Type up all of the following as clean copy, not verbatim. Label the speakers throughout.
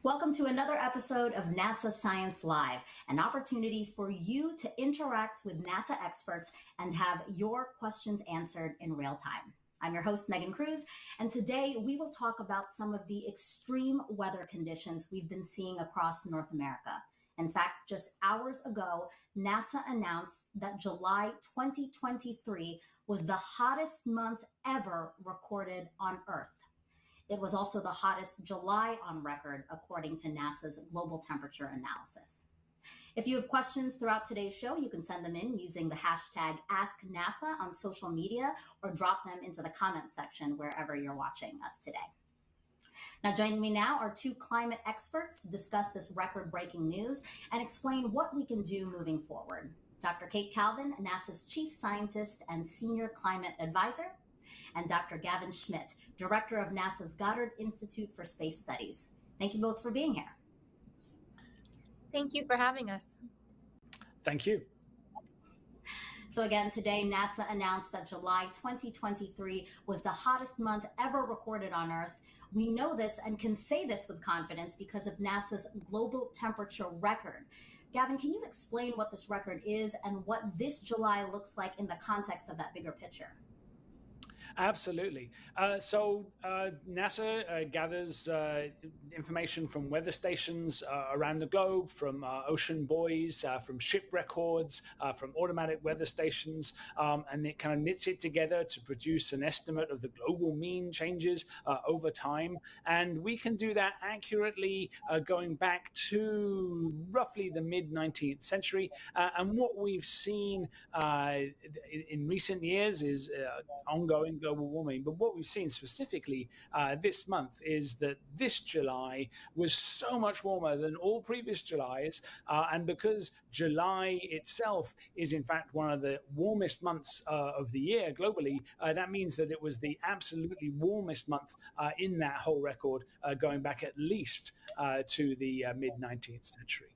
Speaker 1: Welcome to another episode of NASA Science Live, an opportunity for you to interact with NASA experts and have your questions answered in real time. I'm your host, Megan Cruz, and today we will talk about some of the extreme weather conditions we've been seeing across North America. In fact, just hours ago, NASA announced that July 2023 was the hottest month ever recorded on Earth. It was also the hottest July on record, according to NASA's global temperature analysis. If you have questions throughout today's show, you can send them in using the hashtag AskNASA on social media or drop them into the comments section wherever you're watching us today. Now, joining me now are two climate experts to discuss this record-breaking news and explain what we can do moving forward. Dr. Kate Calvin, NASA's Chief Scientist and Senior Climate Advisor, and Dr. Gavin Schmidt, Director of NASA's Goddard Institute for Space Studies. Thank you both for being here.
Speaker 2: Thank you for having us.
Speaker 3: Thank you.
Speaker 1: So again, today, NASA announced that July 2023 was the hottest month ever recorded on Earth. We know this and can say this with confidence because of NASA's global temperature record. Gavin, can you explain what this record is and what this July looks like in the context of that bigger picture?
Speaker 3: Absolutely. So NASA gathers information from weather stations around the globe, from ocean buoys, from ship records, from automatic weather stations, and it kind of knits it together to produce an estimate of the global mean changes over time. And we can do that accurately going back to roughly the mid-19th century. And what we've seen in recent years is ongoing global warming. But what we've seen specifically this month is that this July was so much warmer than all previous Julys. And because July itself is in fact one of the warmest months of the year globally, that means that it was the absolutely warmest month in that whole record, going back at least to the mid-19th century.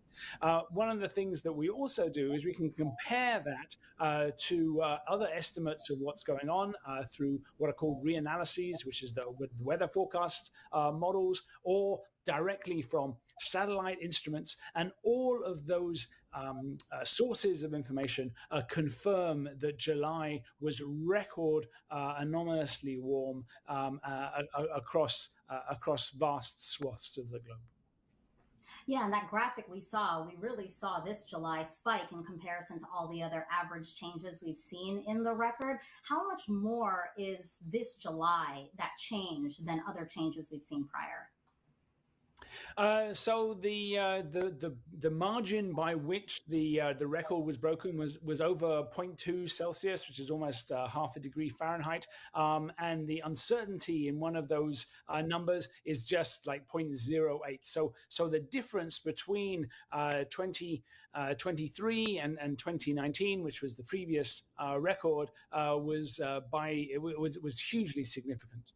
Speaker 3: One of the things that we also do is we can compare that to other estimates of what's going on through what are called reanalyses, which is the weather forecast models, or directly from satellite instruments. And all of those sources of information confirm that July was record anomalously warm across vast swaths of the globe.
Speaker 1: Yeah, and that graphic we really saw this July spike in comparison to all the other average changes we've seen in the record. How much more is this July that change than other changes we've seen prior?
Speaker 3: So the margin by which the record was broken was over 0.2 Celsius, which is almost half a degree Fahrenheit, and the uncertainty in one of those numbers is just like 0.08. So the difference between 2023 and 2019, which was the previous record, was hugely significant.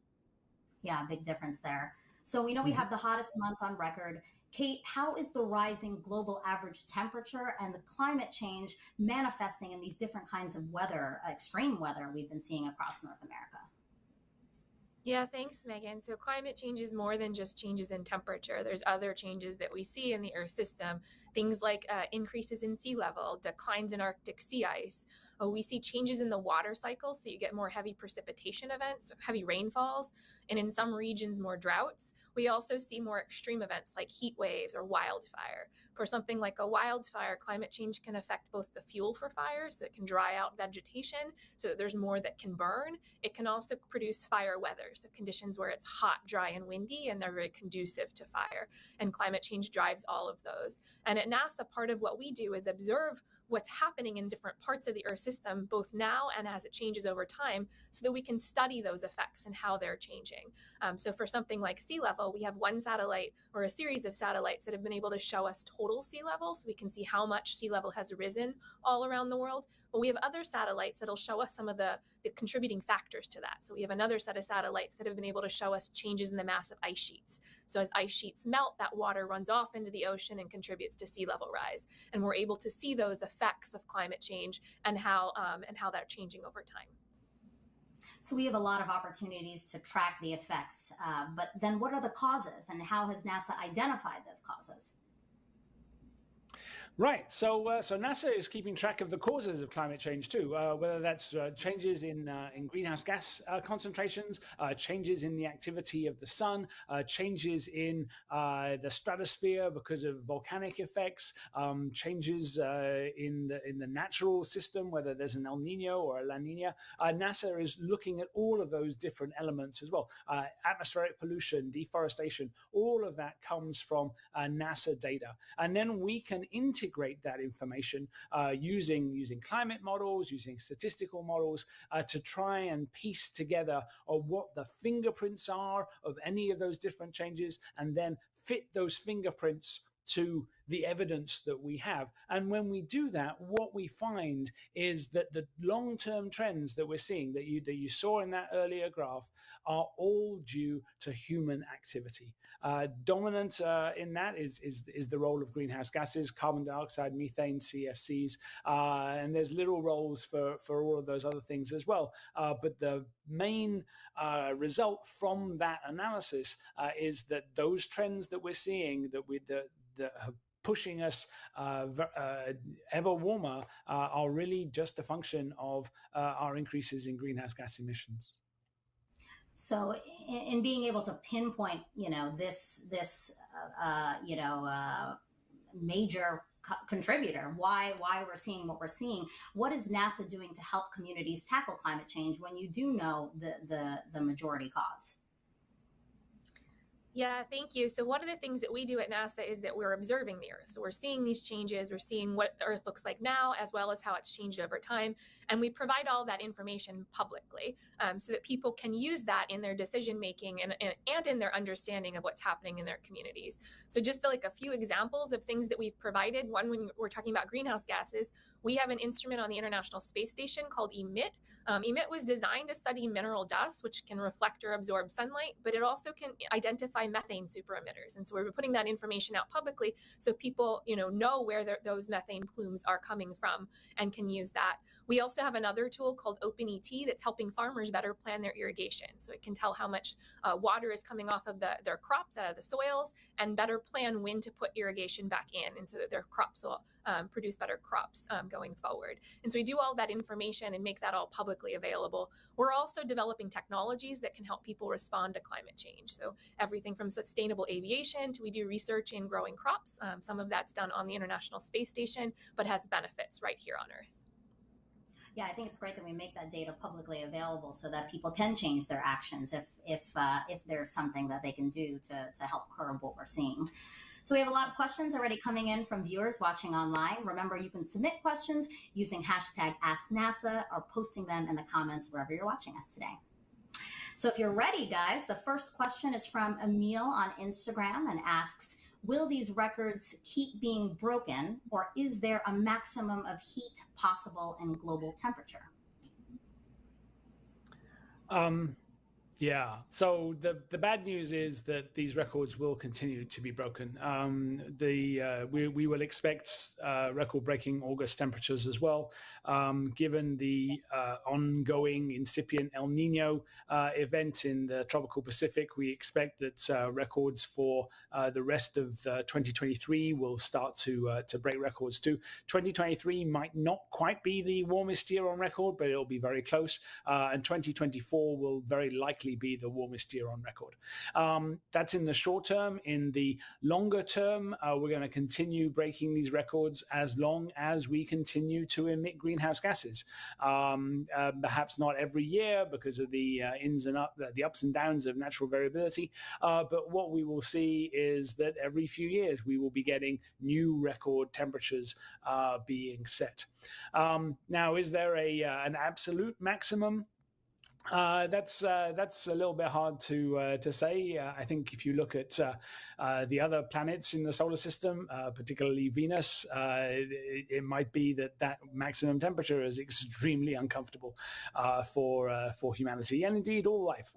Speaker 1: Yeah, big difference there. So we know we have the hottest month on record. Kate, how is the rising global average temperature and the climate change manifesting in these different kinds of weather, extreme weather we've been seeing across North America?
Speaker 2: Yeah, thanks, Megan. So climate change is more than just changes in temperature. There's other changes that we see in the Earth system, things like increases in sea level, declines in Arctic sea ice. We see changes in the water cycle, so you get more heavy precipitation events, heavy rainfalls, and in some regions, more droughts. We also see more extreme events like heat waves or wildfire. For something like a wildfire, climate change can affect both the fuel for fire, so it can dry out vegetation so that there's more that can burn. It can also produce fire weather, so conditions where it's hot, dry, and windy, and they're very conducive to fire. And climate change drives all of those. And at NASA, part of what we do is observe what's happening in different parts of the Earth system, both now and as it changes over time, so that we can study those effects and how they're changing. So for something like sea level, we have one satellite or a series of satellites that have been able to show us total sea level, so we can see how much sea level has risen all around the world. But we have other satellites that'll show us some of the contributing factors to that. So we have another set of satellites that have been able to show us changes in the mass of ice sheets. So as ice sheets melt, that water runs off into the ocean and contributes to sea level rise. And we're able to see those effects of climate change and how they're changing over time.
Speaker 1: So we have a lot of opportunities to track the effects, but then what are the causes, and how has NASA identified those causes?
Speaker 3: Right. So NASA is keeping track of the causes of climate change too, whether that's changes in greenhouse gas concentrations, changes in the activity of the sun, changes in the stratosphere because of volcanic effects, changes in the natural system, whether there's an El Nino or a La Nina. NASA is looking at all of those different elements as well. Atmospheric pollution, deforestation, all of that comes from NASA data, and then we can integrate that information using climate models, using statistical models to try and piece together what the fingerprints are of any of those different changes, and then fit those fingerprints to the evidence that we have. And when we do that, what we find is that the long-term trends that we're seeing, that you saw in that earlier graph, are all due to human activity. Dominant in that is the role of greenhouse gases, carbon dioxide, methane, CFCs, and there's little roles for all of those other things as well. But the main result from that analysis is that those trends that we're seeing, that are pushing us ever warmer, are really just a function of our increases in greenhouse gas emissions.
Speaker 1: So, in being able to pinpoint, this major contributor, why we're seeing what we're seeing, what is NASA doing to help communities tackle climate change when you do know the majority cause?
Speaker 2: Yeah, thank you. So one of the things that we do at NASA is that we're observing the Earth. So we're seeing these changes, we're seeing what the Earth looks like now, as well as how it's changed over time. And we provide all that information publicly so that people can use that in their decision making and in their understanding of what's happening in their communities. So just like a few examples of things that we've provided. One, when we're talking about greenhouse gases, we have an instrument on the International Space Station called EMIT. EMIT was designed to study mineral dust, which can reflect or absorb sunlight, but it also can identify methane superemitters. And so we're putting that information out publicly so people know where those methane plumes are coming from and can use that. We also have another tool called OpenET that's helping farmers better plan their irrigation. So it can tell how much water is coming off of their crops out of the soils and better plan when to put irrigation back in, and so that their crops will produce better crops going forward. And so we do all that information and make that all publicly available. We're also developing technologies that can help people respond to climate change. So everything from sustainable aviation to we do research in growing crops. Some of that's done on the International Space Station, but has benefits right here on Earth.
Speaker 1: Yeah, I think it's great that we make that data publicly available so that people can change their actions if there's something that they can do to help curb what we're seeing. So we have a lot of questions already coming in from viewers watching online. Remember, you can submit questions using hashtag AskNASA or posting them in the comments wherever you're watching us today. So if you're ready, guys, the first question is from Emil on Instagram and asks, will these records keep being broken, or is there a maximum of heat possible in global temperature?
Speaker 3: Yeah. So the bad news is that these records will continue to be broken. We will expect record-breaking August temperatures as well, given the ongoing incipient El Nino event in the tropical Pacific. We expect that records for the rest of 2023 will start to break records too. 2023 might not quite be the warmest year on record, but it'll be very close. And 2024 will very likely likely be the warmest year on record. That's in the short term. In the longer term, we're going to continue breaking these records as long as we continue to emit greenhouse gases. Perhaps not every year because of the the ups and downs of natural variability, but what we will see is that every few years we will be getting new record temperatures being set. Now, is there an absolute maximum? That's a little bit hard to say. I think if you look at the other planets in the solar system, particularly Venus, it might be that maximum temperature is extremely uncomfortable for humanity and indeed all life.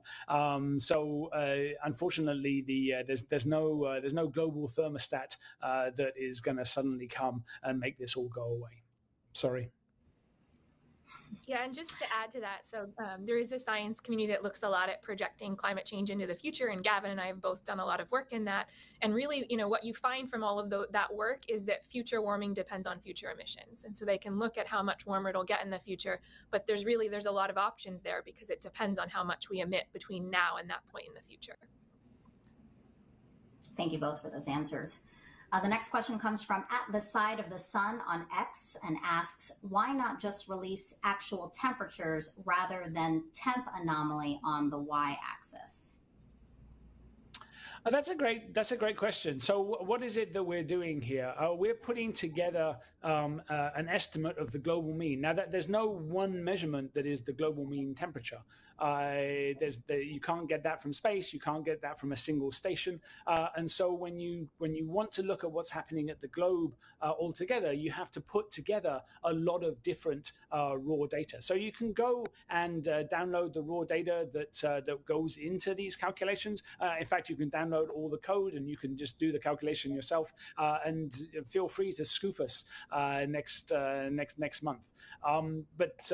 Speaker 3: So unfortunately, there's no global thermostat that is going to suddenly come and make this all go away. Sorry.
Speaker 2: Yeah, and just to add to that, so there is a science community that looks a lot at projecting climate change into the future, and Gavin and I have both done a lot of work in that. And really, what you find from all of that work is that future warming depends on future emissions. And so they can look at how much warmer it'll get in the future, but there's a lot of options there because it depends on how much we emit between now and that point in the future.
Speaker 1: Thank you both for those answers. The next question comes from @TheSideOfTheSun on X and asks, why not just release actual temperatures rather than temp anomaly on the y-axis?
Speaker 3: That's a great question. So what is it that we're doing here? We're putting together an estimate of the global mean. Now, there's no one measurement that is the global mean temperature. You can't get that from space. You can't get that from a single station. And so when you want to look at what's happening at the globe altogether, you have to put together a lot of different raw data. So you can go and download the raw data that goes into these calculations. In fact, you can download all the code and you can just do the calculation yourself. And feel free to scoop us next month. But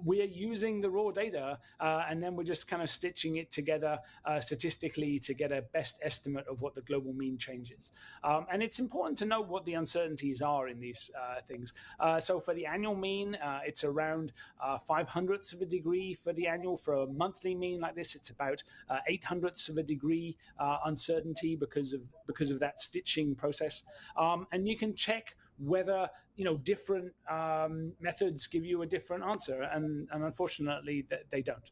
Speaker 3: we're using the raw data and then we're just kind of stitching it together statistically to get a best estimate of what the global mean change is. And it's important to know what the uncertainties are in these things. So for the annual mean, it's around 5/100ths of a degree for the annual. For a monthly mean like this, it's about 8/100ths of a degree uncertainty because of that stitching process. And you can check whether different methods give you a different answer, and unfortunately they don't.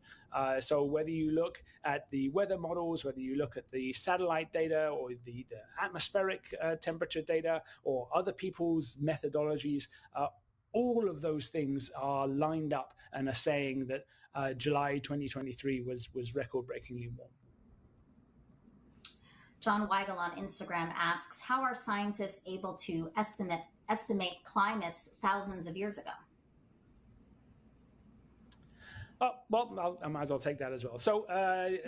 Speaker 3: So whether you look at the weather models, whether you look at the satellite data or the atmospheric temperature data or other people's methodologies, all of those things are lined up and are saying that July 2023 was record-breakingly warm.
Speaker 1: John Weigel on Instagram asks, how are scientists able to estimate climates thousands of years ago?
Speaker 3: Well, I might as well take that as well. So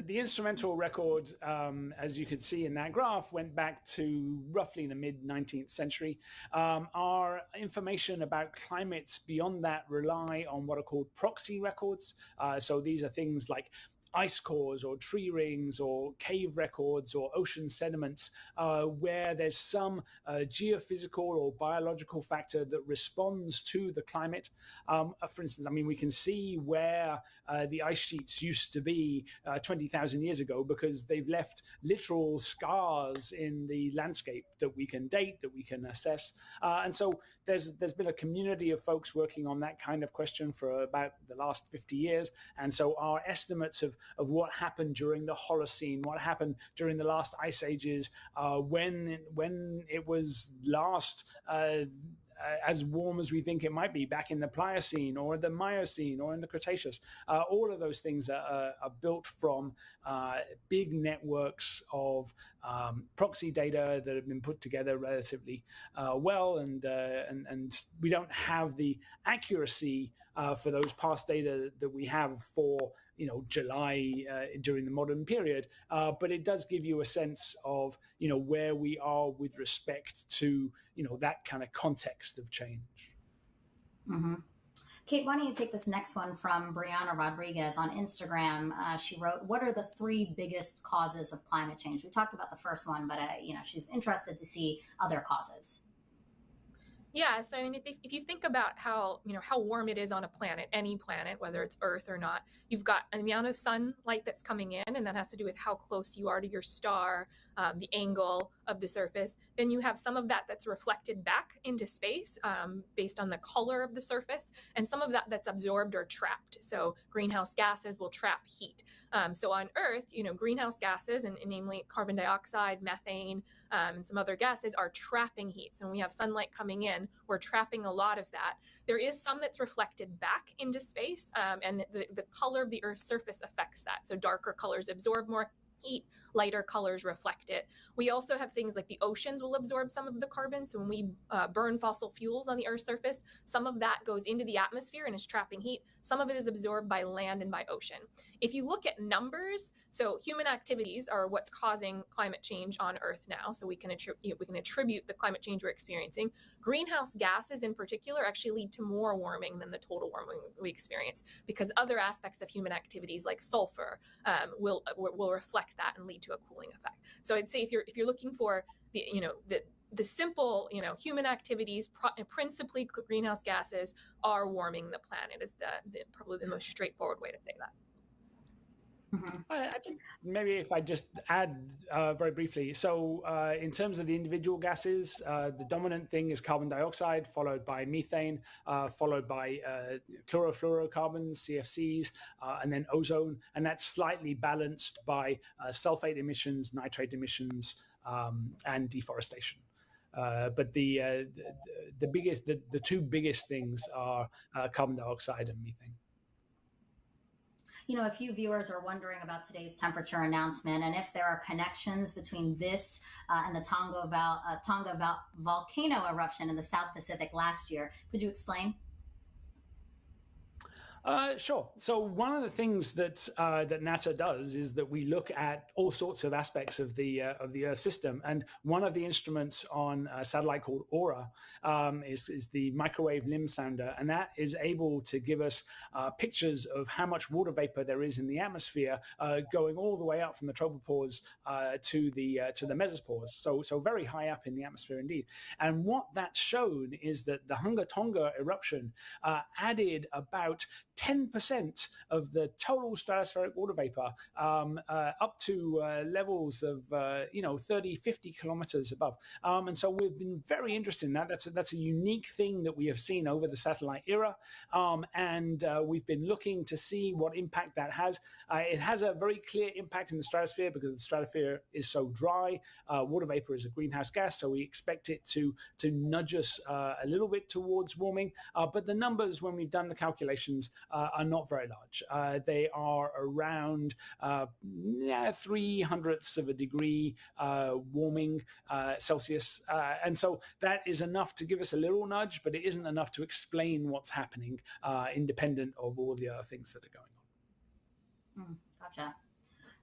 Speaker 3: the instrumental record, as you could see in that graph, went back to roughly the mid-19th century. Our information about climates beyond that rely on what are called proxy records. So these are things like ice cores or tree rings or cave records or ocean sediments where there's some geophysical or biological factor that responds to the climate. For instance, we can see where the ice sheets used to be 20,000 years ago because they've left literal scars in the landscape that we can date, that we can assess. And so there's been a community of folks working on that kind of question for about the last 50 years. And so our estimates of what happened during the Holocene, what happened during the last ice ages, when it was last as warm as we think it might be back in the Pliocene or the Miocene or in the Cretaceous. All of those things are built from big networks of proxy data that have been put together relatively well, and we don't have the accuracy for those past data that we have for July during the modern period, but it does give you a sense of where we are with respect to that kind of context of change.
Speaker 1: Mm-hmm. Kate, why don't you take this next one from Brianna Rodriguez on Instagram? She wrote, what are the 3 biggest causes of climate change? We talked about the first one, but she's interested to see other causes.
Speaker 2: Yeah, so I mean, if you think about how warm it is on a planet, any planet, whether it's Earth or not, you've got an amount of sunlight that's coming in, and that has to do with how close you are to your star, the angle of the surface. Then you have some of that that's reflected back into space based on the color of the surface, and some of that that's absorbed or trapped. So greenhouse gases will trap heat. So on Earth, greenhouse gases, and namely carbon dioxide, methane, and some other gases are trapping heat. So when we have sunlight coming in, we're trapping a lot of that. There is some that's reflected back into space, and the color of the Earth's surface affects that. So darker colors absorb more heat, lighter colors reflect it. We also have things like the oceans will absorb some of the carbon. So when we burn fossil fuels on the Earth's surface, some of that goes into the atmosphere and is trapping heat. Some of it is absorbed by land and by ocean. If you look at numbers, so human activities are what's causing climate change on Earth now. So we can attribute the climate change we're experiencing. Greenhouse gases in particular actually lead to more warming than the total warming we experience, because other aspects of human activities like sulfur will reflect that and lead to a cooling effect. So I'd say if you're looking for the simple, human activities, principally greenhouse gases, are warming the planet, is probably the most straightforward way to say that.
Speaker 3: Mm-hmm. I think maybe if I just add very briefly. So in terms of the individual gases, the dominant thing is carbon dioxide, followed by methane, followed by chlorofluorocarbons, CFCs, and then ozone. And that's slightly balanced by sulfate emissions, nitrate emissions, and deforestation. But the two biggest things are carbon dioxide and methane.
Speaker 1: A few viewers are wondering about today's temperature announcement and if there are connections between this and the Tonga volcano eruption in the South Pacific last year. Could you explain?
Speaker 3: Sure. So one of the things that NASA does is that we look at all sorts of aspects of the Earth system, and one of the instruments on a satellite called Aura is the microwave limb sounder, and that is able to give us pictures of how much water vapor there is in the atmosphere, going all the way up from the tropopause to the mesopause. So very high up in the atmosphere indeed. And what that's shown is that the Hunga Tonga eruption added about 10% of the total stratospheric water vapor up to levels of 30, 50 kilometers above. And so we've been very interested in that. That's a unique thing that we have seen over the satellite era. And we've been looking to see what impact that has. It has a very clear impact in the stratosphere because the stratosphere is so dry. Water vapor is a greenhouse gas, so we expect it to nudge us a little bit towards warming. But the numbers, when we've done the calculations, are not very large. They are around 0.03 of a degree warming Celsius. And so that is enough to give us a little nudge, but it isn't enough to explain what's happening independent of all the other things that are going on.
Speaker 1: Gotcha.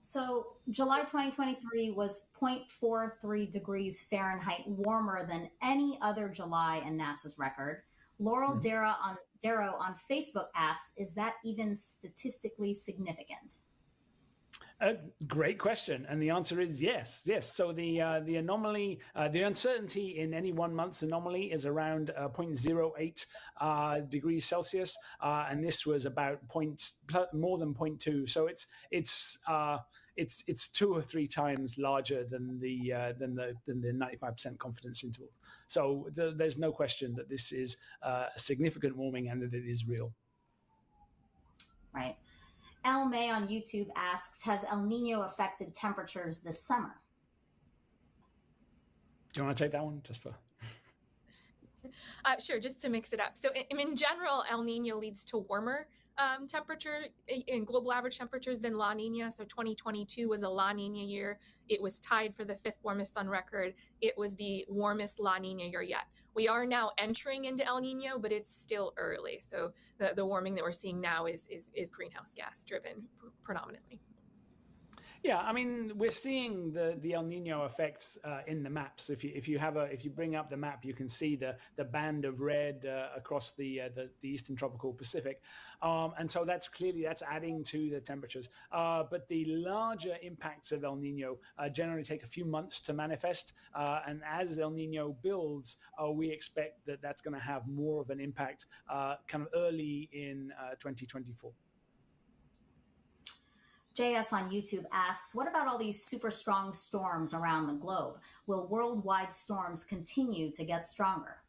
Speaker 1: So July 2023 was 0.43 degrees Fahrenheit warmer than any other July in NASA's record. Laurel Darrow on Facebook asks, is that even statistically significant?
Speaker 3: Great question, and the answer is yes. So the anomaly, the uncertainty in any 1 month's anomaly is around 0.08 degrees Celsius, and this was about more than 0.2. So it's 2 or 3 times larger than the 95% confidence interval. So there's no question that this is a significant warming and that it is real.
Speaker 1: Right. El May on YouTube asks, has El Nino affected temperatures this summer?
Speaker 3: Do you want to take that one just for?
Speaker 2: Sure, just to mix it up. So in general, El Nino leads to warmer temperature in global average temperatures than La Nina. So 2022 was a La Nina year. It was tied for the 5th warmest on record. It was the warmest La Nina year yet. We are now entering into El Nino, but it's still early. So the warming that we're seeing now is greenhouse gas driven predominantly.
Speaker 3: Yeah, I mean, we're seeing the El Nino effects in the maps. If you bring up the map, you can see the band of red across the eastern tropical Pacific, and so that's adding to the temperatures. But the larger impacts of El Nino generally take a few months to manifest, and as El Nino builds, we expect that that's going to have more of an impact kind of early in 2024.
Speaker 1: JS on YouTube asks, what about all these super strong storms around the globe? Will worldwide storms continue to get stronger?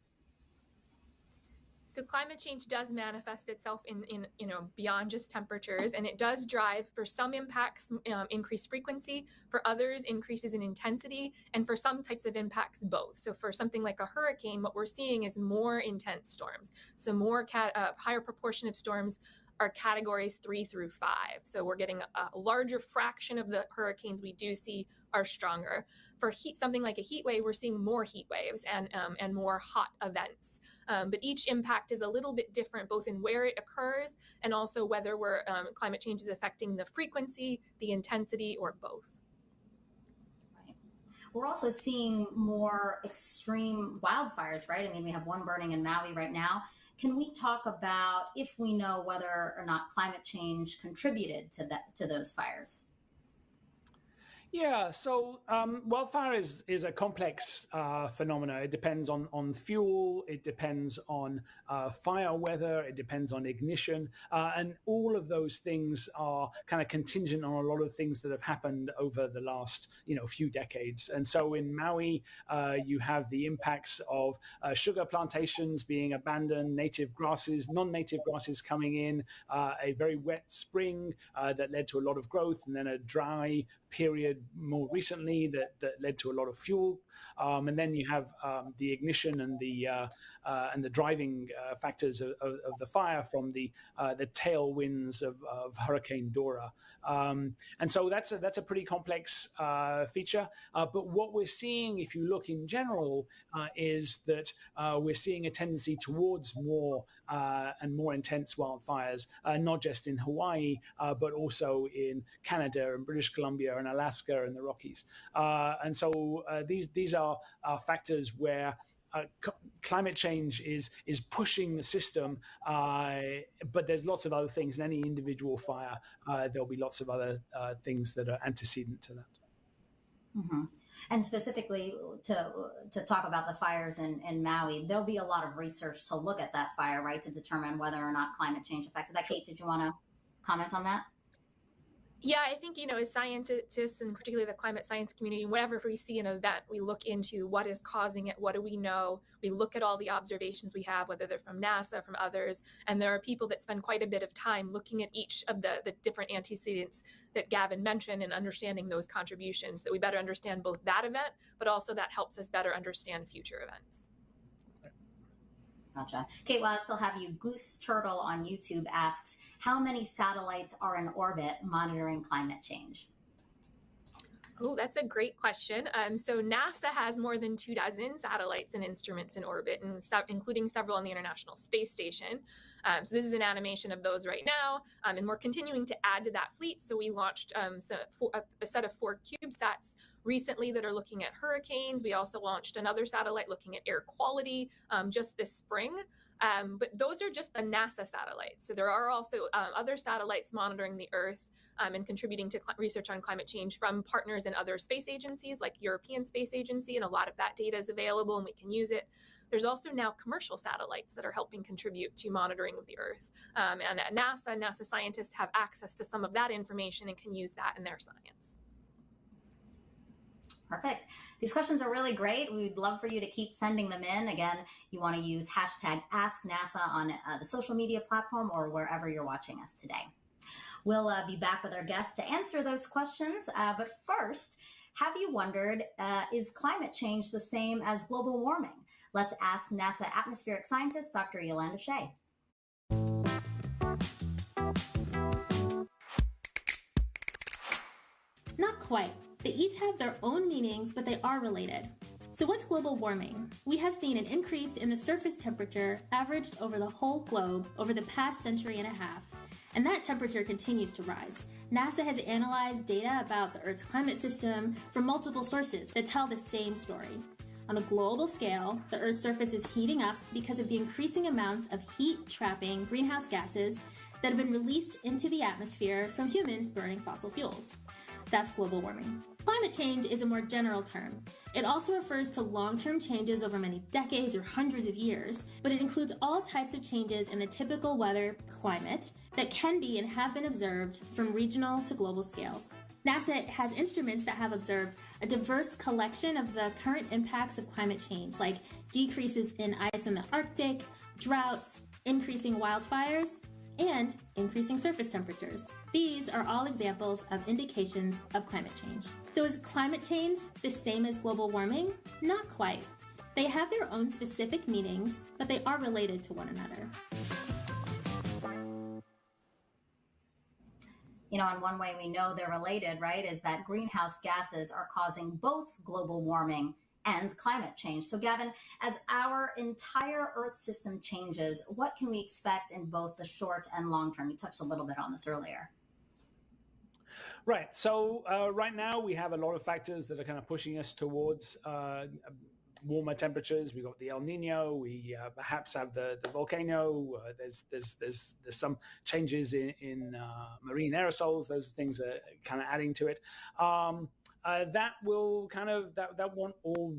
Speaker 2: So climate change does manifest itself in beyond just temperatures, and it does drive, for some impacts, increased frequency, for others, increases in intensity, and for some types of impacts, both. So for something like a hurricane, what we're seeing is more intense storms. So higher proportion of storms are categories 3 through 5. So we're getting a larger fraction of the hurricanes we do see are stronger. For something like a heat wave, we're seeing more heat waves and more hot events. But each impact is a little bit different, both in where it occurs and also whether climate change is affecting the frequency, the intensity, or both.
Speaker 1: Right. We're also seeing more extreme wildfires, right? I mean, we have one burning in Maui right now. Can we talk about if we know whether or not climate change contributed to those fires?
Speaker 3: Yeah, so wildfire is a complex phenomenon. It depends on fuel, it depends on fire weather, it depends on ignition, and all of those things are kind of contingent on a lot of things that have happened over the last few decades. And so in Maui, you have the impacts of sugar plantations being abandoned, native grasses, non-native grasses coming in, a very wet spring that led to a lot of growth, and then a dry period more recently that led to a lot of fuel, and then you have the ignition and the driving factors of the fire from the tailwinds of Hurricane Dora, and so that's a pretty complex feature. But what we're seeing, if you look in general, is that we're seeing a tendency towards more and more intense wildfires, not just in Hawaii, but also in Canada and British Columbia and Alaska and the Rockies. And so these are factors where climate change is pushing the system, but there's lots of other things. In any individual fire, there'll be lots of other things that are antecedent to that.
Speaker 1: Mm-hmm. And specifically to talk about the fires in Maui, there'll be a lot of research to look at that fire, right, to determine whether or not climate change affected that. Kate, did you want to comment on that?
Speaker 2: Yeah, I think, as scientists, and particularly the climate science community, whenever we see an event, we look into what is causing it, what do we know, we look at all the observations we have, whether they're from NASA, from others, and there are people that spend quite a bit of time looking at each of the different antecedents that Gavin mentioned and understanding those contributions, that we better understand both that event, but also that helps us better understand future events.
Speaker 1: Gotcha. Kate, while I still have you, Goose Turtle on YouTube asks, how many satellites are in orbit monitoring climate change?
Speaker 2: Oh, that's a great question. So NASA has more than 24 satellites and instruments in orbit, including several on the International Space Station. So this is an animation of those right now, and we're continuing to add to that fleet. So we launched a set of 4 CubeSats recently that are looking at hurricanes. We also launched another satellite looking at air quality just this spring. But those are just the NASA satellites. So there are also other satellites monitoring the Earth and contributing to research on climate change from partners in other space agencies like European Space Agency, and a lot of that data is available and we can use it. There's also now commercial satellites that are helping contribute to monitoring of the Earth. And at NASA scientists have access to some of that information and can use that in their science.
Speaker 1: Perfect. These questions are really great. We'd love for you to keep sending them in. Again, you want to use hashtag AskNASA on the social media platform or wherever you're watching us today. We'll be back with our guests to answer those questions. But first, have you wondered, is climate change the same as global warming? Let's ask NASA atmospheric scientist, Dr. Yolanda Shea.
Speaker 4: Not quite. They each have their own meanings, but they are related. So what's global warming? We have seen an increase in the surface temperature averaged over the whole globe over the past century and a half, and that temperature continues to rise. NASA has analyzed data about the Earth's climate system from multiple sources that tell the same story. On a global scale, the Earth's surface is heating up because of the increasing amounts of heat-trapping greenhouse gases that have been released into the atmosphere from humans burning fossil fuels. That's global warming. Climate change is a more general term. It also refers to long-term changes over many decades or hundreds of years, but it includes all types of changes in the typical weather climate that can be and have been observed from regional to global scales. NASA has instruments that have observed a diverse collection of the current impacts of climate change, like decreases in ice in the Arctic, droughts, increasing wildfires, and increasing surface temperatures. These are all examples of indications of climate change. So is climate change the same as global warming? Not quite. They have their own specific meanings, but they are related to one another.
Speaker 1: You know, and one way we know they're related, right, is that greenhouse gases are causing both global warming and climate change. So Gavin, as our entire Earth system changes, what can we expect in both the short and long term? You touched a little bit on this earlier.
Speaker 3: Right. So right now we have a lot of factors that are kind of pushing us towards warmer temperatures. We've got the El Nino. We perhaps have the volcano. There's some changes in marine aerosols. Those things are kind of adding to it. That will that won't all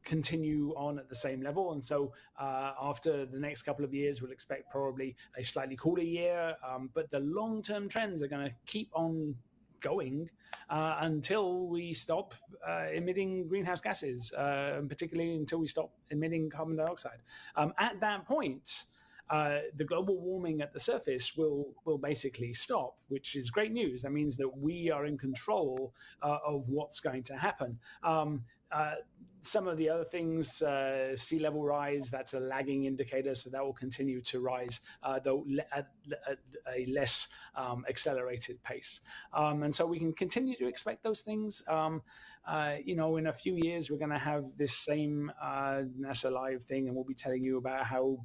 Speaker 3: continue on at the same level, and so after the next couple of years, we'll expect probably a slightly cooler year. But the long-term trends are going to keep on going until we stop emitting greenhouse gases, and particularly until we stop emitting carbon dioxide. At that point, the global warming at the surface will basically stop, which is great news. That means that we are in control of what's going to happen. Some of the other things, sea level rise, that's a lagging indicator, so that will continue to rise, though at a less accelerated pace. And so we can continue to expect those things. In a few years, we're going to have this same NASA Live thing, and we'll be telling you about how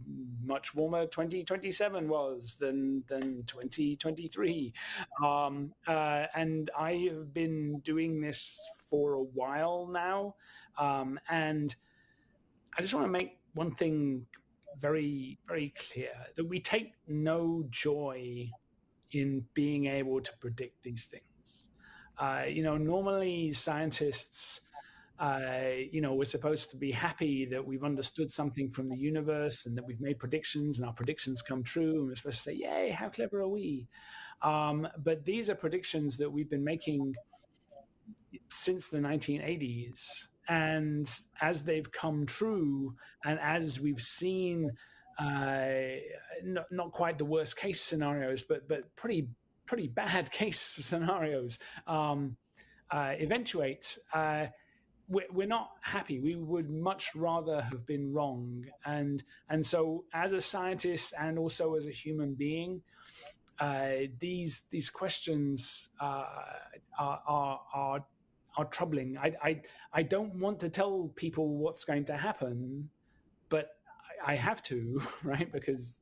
Speaker 3: much warmer 2027 was than 2023. And I have been doing this for a while now. And I just want to make one thing very, very clear, that we take no joy in being able to predict these things. Normally scientists, we're supposed to be happy that we've understood something from the universe and that we've made predictions and our predictions come true. And we're supposed to say, yay, how clever are we? But these are predictions that we've been making since the 1980s. And as they've come true, and as we've seen, not quite the worst case scenarios, but pretty bad case scenarios eventuate, we're not happy. We would much rather have been wrong. And so as a scientist and also as a human being, these questions are troubling. I don't want to tell people what's going to happen, but I have to, right? Because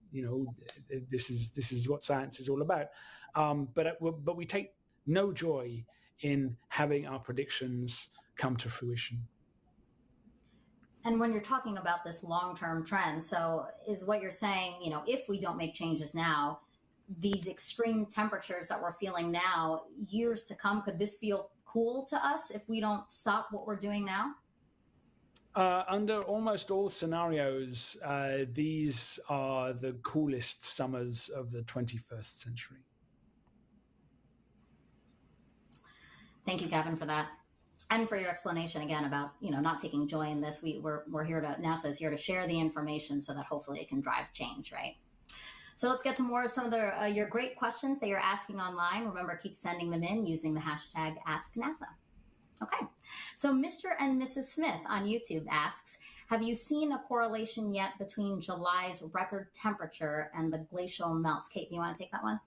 Speaker 3: this is what science is all about. But we take no joy in having our predictions come to fruition.
Speaker 1: And when you're talking about this long-term trend, so is what you're saying, if we don't make changes now, these extreme temperatures that we're feeling now, years to come, could this feel cool to us if we don't stop what we're doing now?
Speaker 3: Under almost all scenarios, these are the coolest summers of the 21st century.
Speaker 1: Thank you, Gavin, for that. And for your explanation again about, not taking joy in this. We're here NASA is here to share the information so that hopefully it can drive change, right? So let's get to more of some of your great questions that you're asking online. Remember, keep sending them in using the hashtag AskNASA. Okay, so Mr. and Mrs. Smith on YouTube asks, have you seen a correlation yet between July's record temperature and the glacial melts? Kate, do you want to take that one?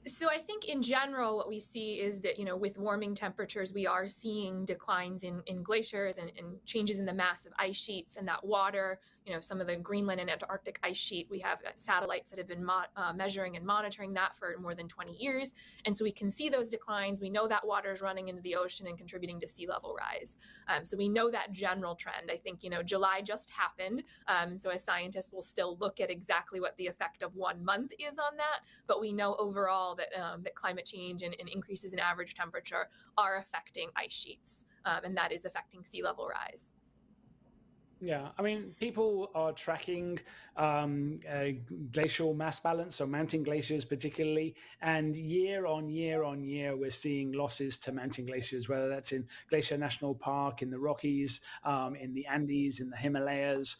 Speaker 2: So I think in general, what we see is that, with warming temperatures, we are seeing declines in glaciers and changes in the mass of ice sheets, and that water, some of the Greenland and Antarctic ice sheet, we have satellites that have been measuring and monitoring that for more than 20 years. And so we can see those declines. We know that water is running into the ocean and contributing to sea level rise. So we know that general trend. I think, July just happened. So as scientists, we'll still look at exactly what the effect of 1 month is on that. But we know overall that climate change and increases in average temperature are affecting ice sheets, and that is affecting sea level rise.
Speaker 3: Yeah, I mean, people are tracking glacial mass balance, so mountain glaciers particularly, and year on year on year, we're seeing losses to mountain glaciers, whether that's in Glacier National Park, in the Rockies, in the Andes, in the Himalayas.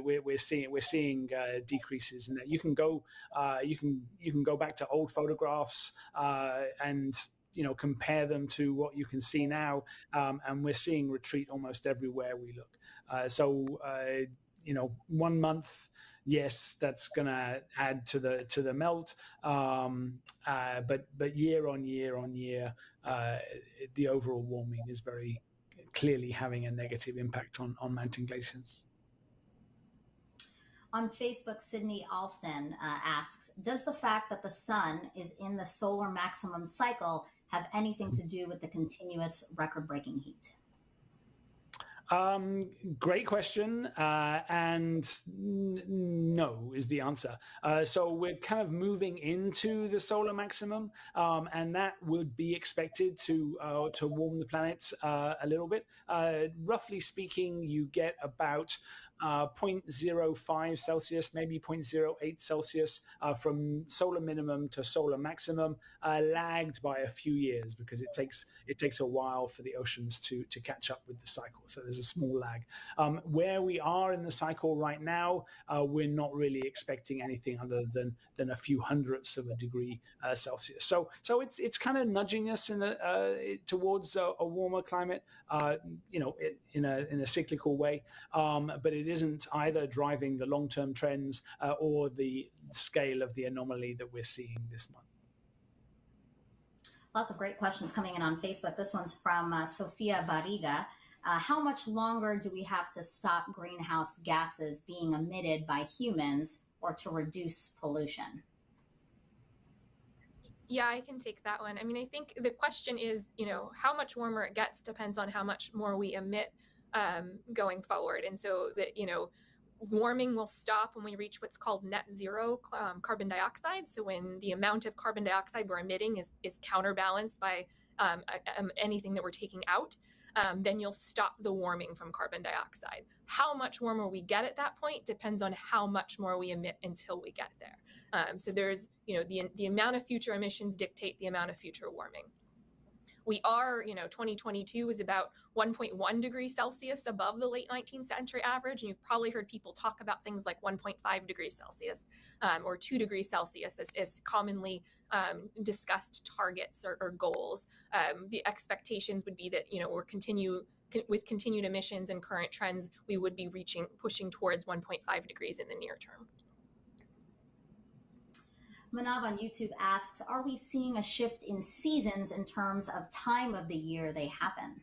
Speaker 3: We're seeing decreases in that. You can go back to old photographs and compare them to what you can see now, and we're seeing retreat almost everywhere we look. 1 month, yes, that's going to add to the melt, but year on year on year, the overall warming is very clearly having a negative impact on mountain glaciers.
Speaker 1: On Facebook, Sydney Alston asks, does the fact that the sun is in the solar maximum cycle have anything to do with the continuous record-breaking heat?
Speaker 3: Great question, and no is the answer. So we're kind of moving into the solar maximum, and that would be expected to warm the planet a little bit. Roughly speaking, you get about 0.05 Celsius, maybe 0.08 Celsius from solar minimum to solar maximum, lagged by a few years because it takes a while for the oceans to catch up with the cycle. So there's a small lag. Where we are in the cycle right now, we're not really expecting anything other than a few hundredths of a degree Celsius. So it's kind of nudging us towards a warmer climate, in a cyclical way, but it isn't either driving the long-term trends or the scale of the anomaly that we're seeing this month.
Speaker 1: Lots of great questions coming in on Facebook. This one's from Sofia Barriga. How much longer do we have to stop greenhouse gases being emitted by humans or to reduce pollution?
Speaker 2: Yeah, I can take that one. I mean, I think the question is, how much warmer it gets depends on how much more we emit going forward. And so that, warming will stop when we reach what's called net zero carbon dioxide. So when the amount of carbon dioxide we're emitting is counterbalanced by anything that we're taking out, then you'll stop the warming from carbon dioxide. How much warmer we get at that point depends on how much more we emit until we get there. So there's, the amount of future emissions dictate the amount of future warming. We are, 2022 was about 1.1 degrees Celsius above the late 19th century average. And you've probably heard people talk about things like 1.5 degrees Celsius or 2 degrees Celsius as commonly discussed targets or goals. The expectations would be that, with continued emissions and current trends, we would be pushing towards 1.5 degrees in the near term.
Speaker 1: Manav on YouTube asks, are we seeing a shift in seasons in terms of time of the year they happen?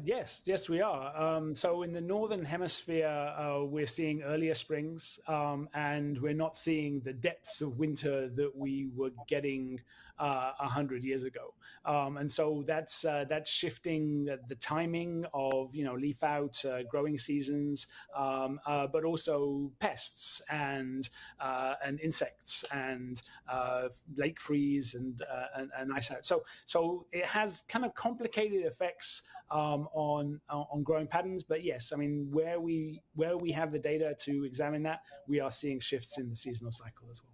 Speaker 3: Yes, we are. So in the Northern Hemisphere, we're seeing earlier springs, and we're not seeing the depths of winter that we were getting 100 years ago. And so that's shifting the timing of, leaf out, growing seasons, but also pests and insects and lake freeze and ice out. So it has kind of complicated effects on growing patterns. But yes, I mean, where we have the data to examine that, we are seeing shifts in the seasonal cycle as well.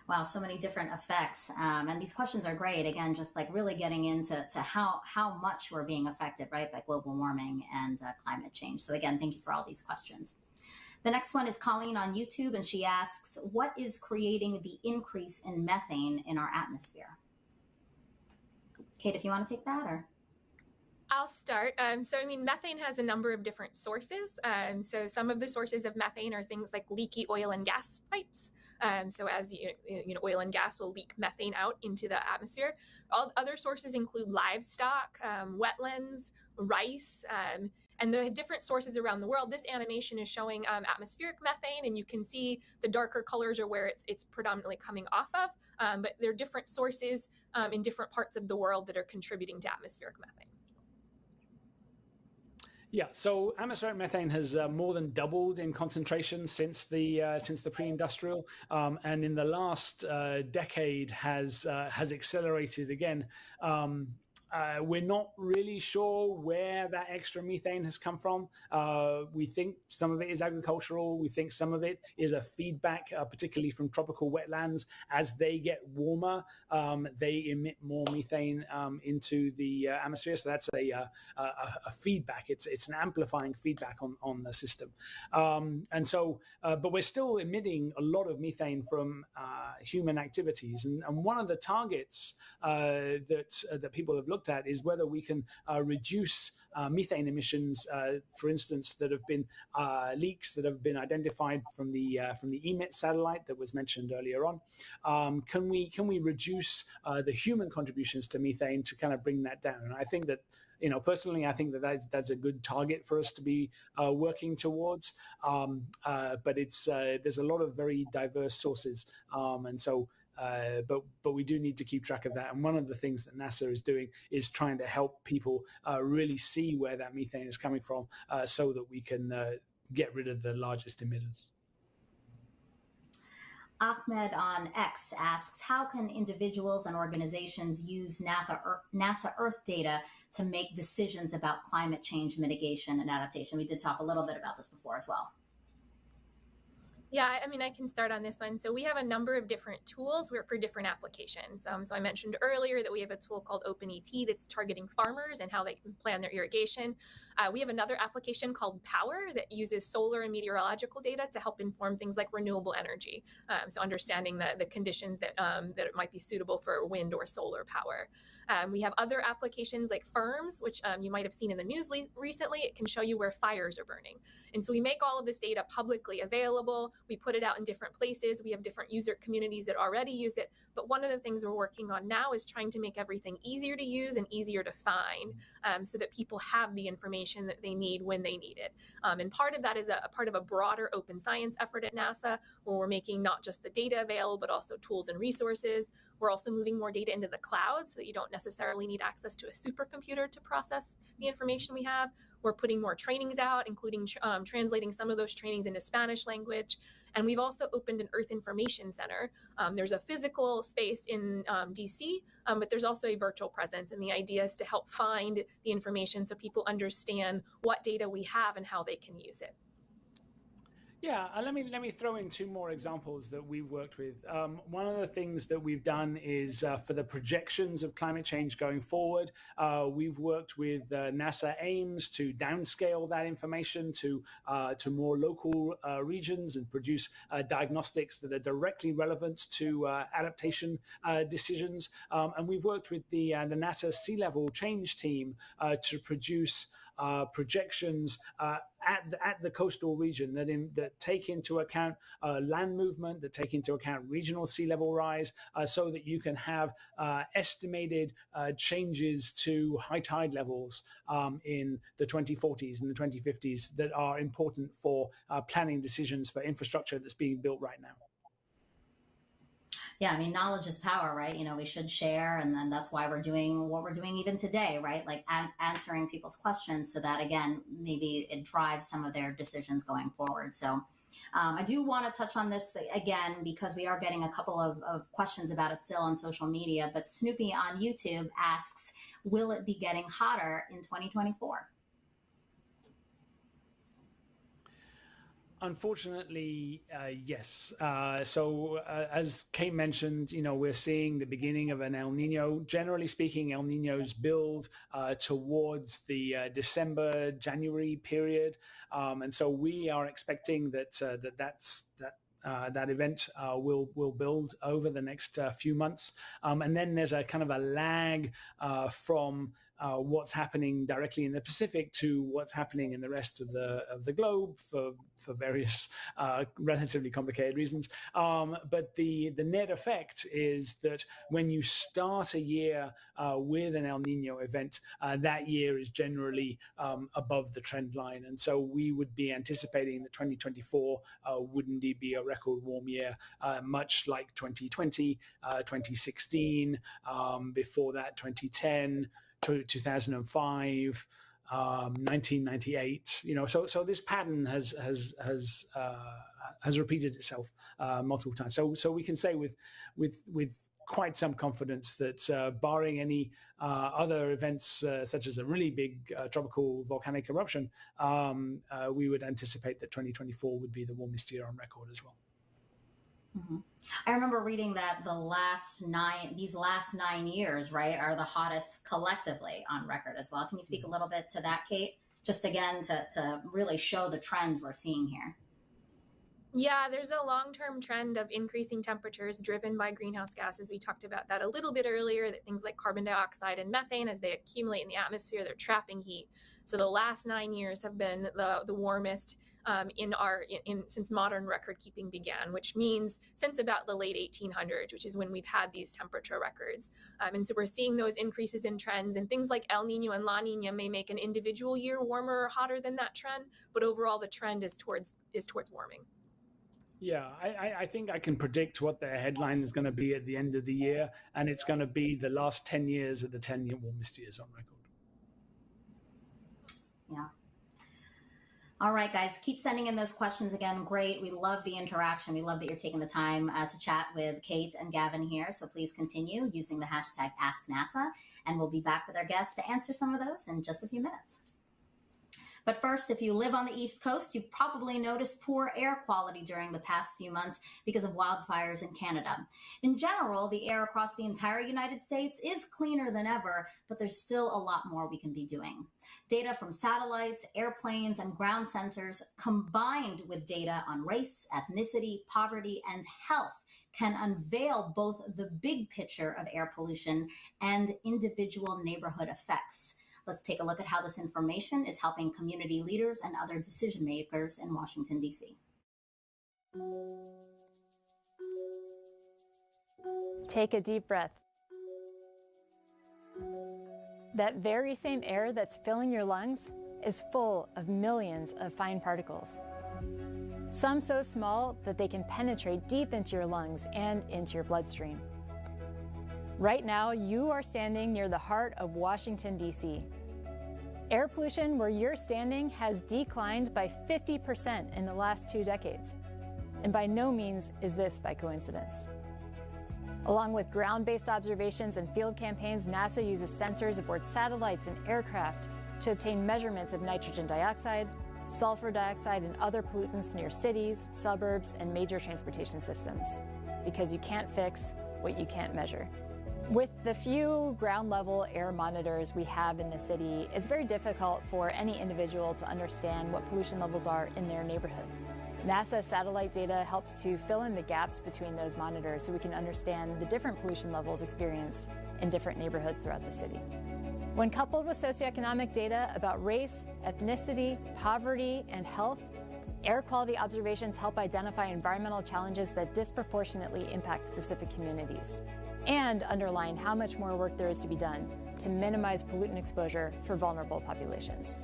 Speaker 1: Wow, so many different effects. And these questions are great. Again, just like really getting into how much we're being affected, right, by global warming and climate change. So again, thank you for all these questions. The next one is Colleen on YouTube, and she asks, what is creating the increase in methane in our atmosphere? Kate, if you want to take that, or?
Speaker 2: I'll start. Methane has a number of different sources. So some of the sources of methane are things like leaky oil and gas pipes. So as oil and gas will leak methane out into the atmosphere. All other sources include livestock, wetlands, rice, and the different sources around the world. This animation is showing atmospheric methane, and you can see the darker colors are where it's predominantly coming off of. But there are different sources in different parts of the world that are contributing to atmospheric methane.
Speaker 3: Yeah, so atmospheric methane has more than doubled in concentration since the pre-industrial, and in the last decade has accelerated again. We're not really sure where that extra methane has come from. We think some of it is agricultural. We think some of it is a feedback, particularly from tropical wetlands. As they get warmer, they emit more methane into the atmosphere. So that's a feedback. It's an amplifying feedback on the system. But we're still emitting a lot of methane from human activities. And one of the targets that people have looked at is whether we can reduce methane emissions, for instance, that have been leaks that have been identified from the EMIT satellite that was mentioned earlier on. Can we reduce the human contributions to methane to kind of bring that down? And I think that, personally, I think that's a good target for us to be working towards. But there's a lot of very diverse sources, but we do need to keep track of that. And one of the things that NASA is doing is trying to help people really see where that methane is coming from, so that we can get rid of the largest emitters.
Speaker 1: Ahmed on X asks, how can individuals and organizations use NASA Earth data to make decisions about climate change mitigation and adaptation? We did talk a little bit about this before as well.
Speaker 2: Yeah, I can start on this one. So we have a number of different tools for different applications. So I mentioned earlier that we have a tool called OpenET that's targeting farmers and how they can plan their irrigation. We have another application called Power that uses solar and meteorological data to help inform things like renewable energy. So understanding the conditions that it might be suitable for wind or solar power. We have other applications like Firms, which you might have seen in the news recently. It can show you where fires are burning. And so we make all of this data publicly available. We put it out in different places. We have different user communities that already use it. But one of the things we're working on now is trying to make everything easier to use and easier to find, so that people have the information that they need when they need it. And part of that is a part of a broader open science effort at NASA, where we're making not just the data available, but also tools and resources. We're also moving more data into the cloud so that you don't necessarily need access to a supercomputer to process the information we have. We're putting more trainings out, including translating some of those trainings into Spanish language. And we've also opened an Earth Information Center. There's a physical space in DC, but there's also a virtual presence. And the idea is to help find the information so people understand what data we have and how they can use it.
Speaker 3: Yeah, let me throw in two more examples that we've worked with. One of the things that we've done is for the projections of climate change going forward, we've worked with NASA Ames to downscale that information to more local regions and produce diagnostics that are directly relevant to adaptation decisions. And we've worked with the NASA Sea Level Change team to produce projections at the coastal region that take into account land movement, that take into account regional sea level rise, so that you can have estimated changes to high tide levels in the 2040s and the 2050s that are important for planning decisions for infrastructure that's being built right now.
Speaker 1: Yeah, knowledge is power, right? We should share, and then that's why we're doing what we're doing even today, right? Like answering people's questions so that, again, maybe it drives some of their decisions going forward. So I do want to touch on this again, because we are getting a couple of questions about it still on social media, but Snoopy on YouTube asks, will it be getting hotter in 2024?
Speaker 3: Unfortunately, yes. So as Kate mentioned, we're seeing the beginning of an El Nino. Generally speaking, El Ninos build towards the December, January period. And so we are expecting that that event will build over the next few months. And then there's a kind of a lag from what's happening directly in the Pacific to what's happening in the rest of the globe for various relatively complicated reasons. But the net effect is that when you start a year with an El Nino event, that year is generally above the trend line. And so we would be anticipating that 2024 would indeed be a record warm year, much like 2020, 2016, before that 2010, 2005, 1998. So this pattern has repeated itself multiple times. So we can say with quite some confidence that barring any other events such as a really big tropical volcanic eruption, we would anticipate that 2024 would be the warmest year on record as well.
Speaker 1: Mm-hmm. I remember reading that these last 9 years, right, are the hottest collectively on record as well. Can you speak a little bit to that, Kate? Just again to really show the trend we're seeing here.
Speaker 2: Yeah, there's a long-term trend of increasing temperatures driven by greenhouse gases. We talked about that a little bit earlier, that things like carbon dioxide and methane, as they accumulate in the atmosphere, they're trapping heat. So the last 9 years have been the warmest since modern record keeping began, which means since about the late 1800s, which is when we've had these temperature records. And so we're seeing those increases in trends, and things like El Nino and La Nina may make an individual year warmer or hotter than that trend, but overall the trend is towards warming.
Speaker 3: Yeah, I think I can predict what their headline is going to be at the end of the year, and it's going to be the last 10 years of the 10 warmest years on record.
Speaker 1: Yeah. All right, guys, keep sending in those questions again. Great. We love the interaction. We love that you're taking the time to chat with Kate and Gavin here. So please continue using the hashtag AskNASA, and we'll be back with our guests to answer some of those in just a few minutes. But first, if you live on the East Coast, you've probably noticed poor air quality during the past few months because of wildfires in Canada. In general, the air across the entire United States is cleaner than ever, but there's still a lot more we can be doing. Data from satellites, airplanes, and ground sensors, combined with data on race, ethnicity, poverty, and health, can unveil both the big picture of air pollution and individual neighborhood effects. Let's take a look at how this information is helping community leaders and other decision makers in Washington, D.C.
Speaker 5: Take a deep breath. That very same air that's filling your lungs is full of millions of fine particles. Some so small that they can penetrate deep into your lungs and into your bloodstream. Right now, you are standing near the heart of Washington, D.C. Air pollution where you're standing has declined by 50% in the last 2 decades. And by no means is this by coincidence. Along with ground-based observations and field campaigns, NASA uses sensors aboard satellites and aircraft to obtain measurements of nitrogen dioxide, sulfur dioxide, and other pollutants near cities, suburbs, and major transportation systems. Because you can't fix what you can't measure. With the few ground-level air monitors we have in the city, it's very difficult for any individual to understand what pollution levels are in their neighborhood. NASA satellite data helps to fill in the gaps between those monitors so we can understand the different pollution levels experienced in different neighborhoods throughout the city. When coupled with socioeconomic data about race, ethnicity, poverty, and health, air quality observations help identify environmental challenges that disproportionately impact specific communities, and underline how much more work there is to be done to minimize pollutant exposure for vulnerable populations.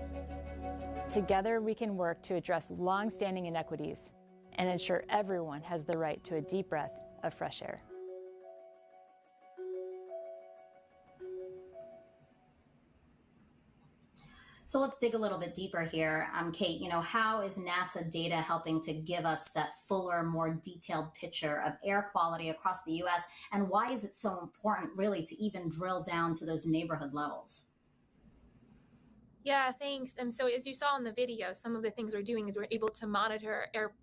Speaker 5: Together, we can work to address long-standing inequities and ensure everyone has the right to a deep breath of fresh air.
Speaker 1: So let's dig a little bit deeper here. Kate, how is NASA data helping to give us that fuller, more detailed picture of air quality across the U.S., and why is it so important really to even drill down to those neighborhood levels?
Speaker 2: Yeah, thanks. And so as you saw in the video, some of the things we're doing is we're able to monitor air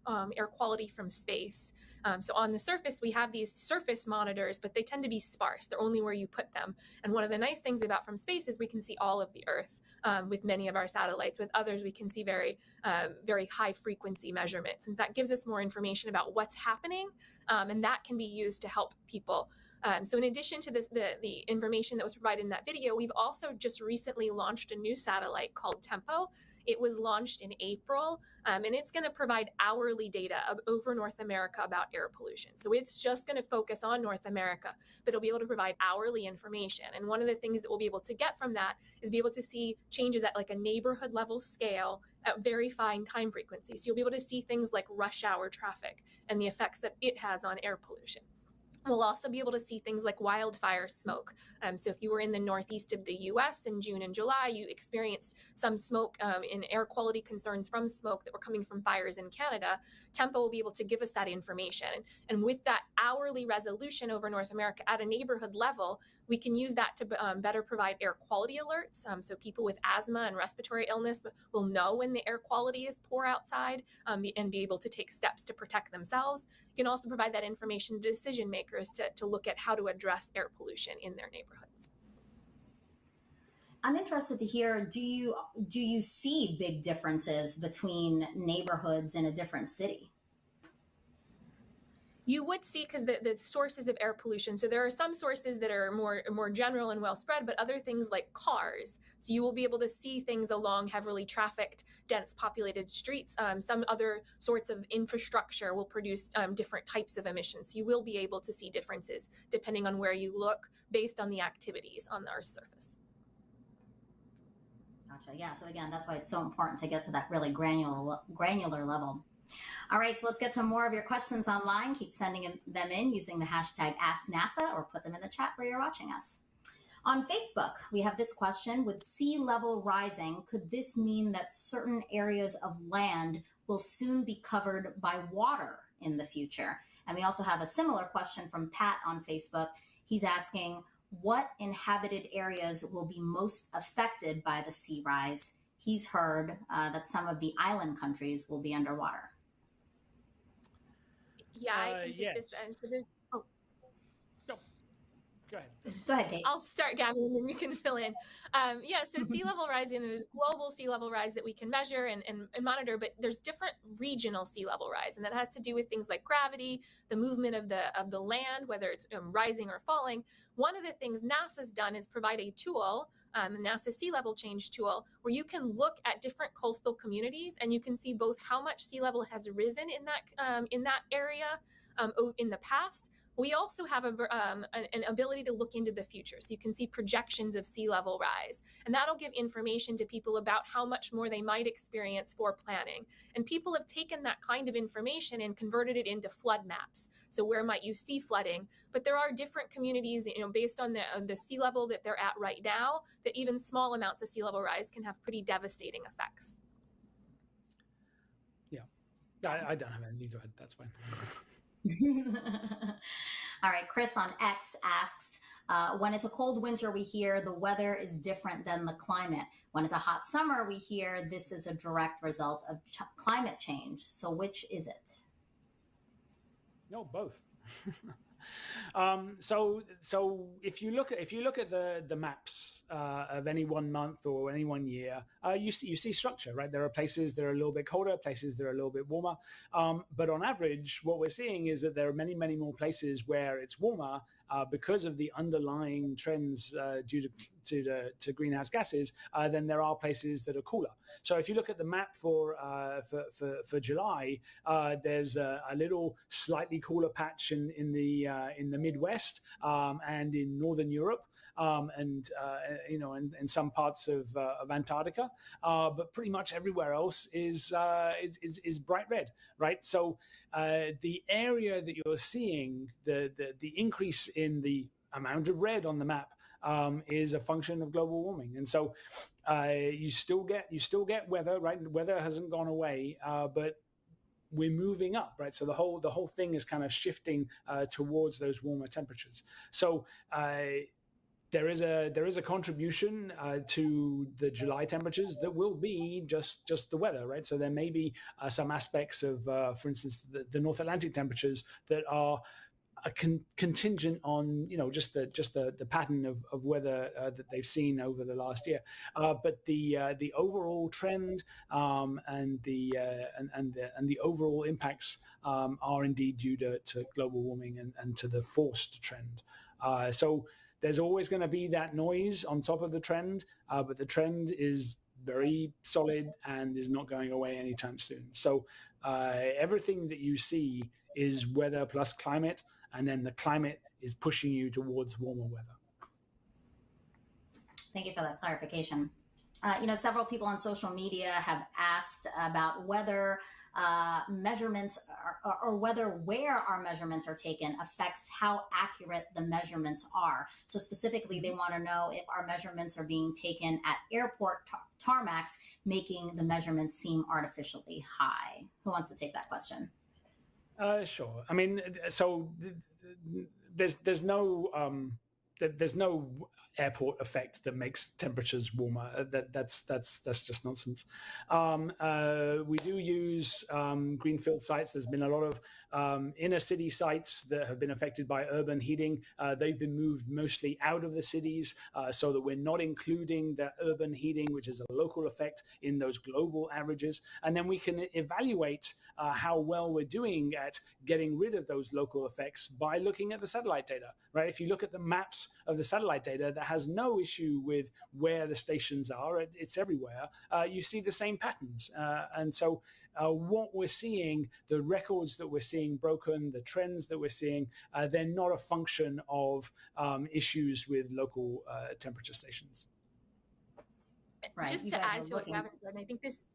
Speaker 2: quality from space. So on the surface, we have these surface monitors, but they tend to be sparse. They're only where you put them. And one of the nice things about from space is we can see all of the Earth with many of our satellites. With others, we can see very high frequency measurements. And that gives us more information about what's happening. And that can be used to help people So in addition to this, the information that was provided in that video, we've also just recently launched a new satellite called Tempo. It was launched in April, and it's going to provide hourly data over North America about air pollution. So it's just going to focus on North America, but it'll be able to provide hourly information. And one of the things that we'll be able to get from that is be able to see changes at like a neighborhood level scale at very fine time frequencies. So you'll be able to see things like rush hour traffic and the effects that it has on air pollution. We'll also be able to see things like wildfire smoke. So if you were in the northeast of the US in June and July, you experienced some smoke and air quality concerns from smoke that were coming from fires in Canada. Tempo will be able to give us that information. And with that hourly resolution over North America at a neighborhood level, we can use that to better provide air quality alerts. So people with asthma and respiratory illness will know when the air quality is poor outside and be able to take steps to protect themselves. You can also provide that information to decision makers to look at how to address air pollution in their neighborhoods.
Speaker 1: I'm interested to hear, do you see big differences between neighborhoods in a different city?
Speaker 2: You would see, because the sources of air pollution, so there are some sources that are more general and well spread, but other things like cars. So you will be able to see things along heavily trafficked, dense populated streets. Some other sorts of infrastructure will produce different types of emissions. So you will be able to see differences depending on where you look based on the activities on our surface.
Speaker 1: Gotcha. Yeah. So again, that's why it's so important to get to that really granular level. All right, so let's get to more of your questions online. Keep sending them in using the hashtag AskNASA or put them in the chat where you're watching us. On Facebook, we have this question: with sea level rising, could this mean that certain areas of land will soon be covered by water in the future? And we also have a similar question from Pat on Facebook. He's asking, what inhabited areas will be most affected by the sea rise? He's heard that some of the island countries will be underwater.
Speaker 2: Yeah, I can take
Speaker 3: yes.
Speaker 2: this. And so there's. Oh.
Speaker 3: No. Go ahead.
Speaker 1: Go ahead, Kate.
Speaker 2: I'll start, Gabby, and then you can fill in. So sea level rise, and there's global sea level rise that we can measure and monitor, but there's different regional sea level rise, and that has to do with things like gravity, the movement of the land, whether it's rising or falling. One of the things NASA's done is provide a tool, the NASA Sea Level Change tool, where you can look at different coastal communities and you can see both how much sea level has risen in that area in the past. We also have an ability to look into the future. So you can see projections of sea level rise, and that'll give information to people about how much more they might experience for planning. And people have taken that kind of information and converted it into flood maps. So where might you see flooding? But there are different communities, based on the sea level that they're at right now, that even small amounts of sea level rise can have pretty devastating effects.
Speaker 3: Yeah, I don't have anything to add. That's fine.
Speaker 1: All right, Chris on X asks, when it's a cold winter, we hear the weather is different than the climate. When it's a hot summer, we hear this is a direct result of climate change. So which is it?
Speaker 3: No, both. So if you look at the maps of any one month or any one year, you see structure, right? There are places that are a little bit colder, places that are a little bit warmer. But on average, what we're seeing is that there are many, many more places where it's warmer because of the underlying trends due to greenhouse gases than there are places that are cooler. So if you look at the map for July, there's a little slightly cooler patch in the Midwest and in Northern Europe. And some parts of Antarctica, but pretty much everywhere else is bright red, right? So the area that you're seeing, the increase in the amount of red on the map is a function of global warming, and so you still get weather, right? Weather hasn't gone away, but we're moving up, right? So the whole thing is kind of shifting towards those warmer temperatures. So there is a contribution to the July temperatures that will be just the weather, right? So there may be some aspects of, for instance, the North Atlantic temperatures that are contingent on just the pattern of weather that they've seen over the last year, but the overall trend and the overall impacts are indeed due to global warming and to the forced trend. So there's always going to be that noise on top of the trend, but the trend is very solid and is not going away anytime soon. So everything that you see is weather plus climate, and then the climate is pushing you towards warmer weather.
Speaker 1: Thank you for that clarification. Several people on social media have asked about whether measurements or whether where our measurements are taken affects how accurate the measurements are. So specifically, they want to know if our measurements are being taken at airport tarmacs, making the measurements seem artificially high. Who wants to take that question?
Speaker 3: Sure. I mean, so there's no airport effect that makes temperatures warmer. That's just nonsense. We do use greenfield sites. There's been a lot of inner city sites that have been affected by urban heating. They've been moved mostly out of the cities so that we're not including the urban heating, which is a local effect, in those global averages. And then we can evaluate how well we're doing at getting rid of those local effects by looking at the satellite data, right? If you look at the maps of the satellite data, that has no issue with where the stations are. It's everywhere. You see the same patterns. And so what we're seeing, the records that we're seeing broken, the trends that we're seeing, they're not a function of issues with local temperature stations.
Speaker 2: Right. Just to add to what Gavin said, and I think this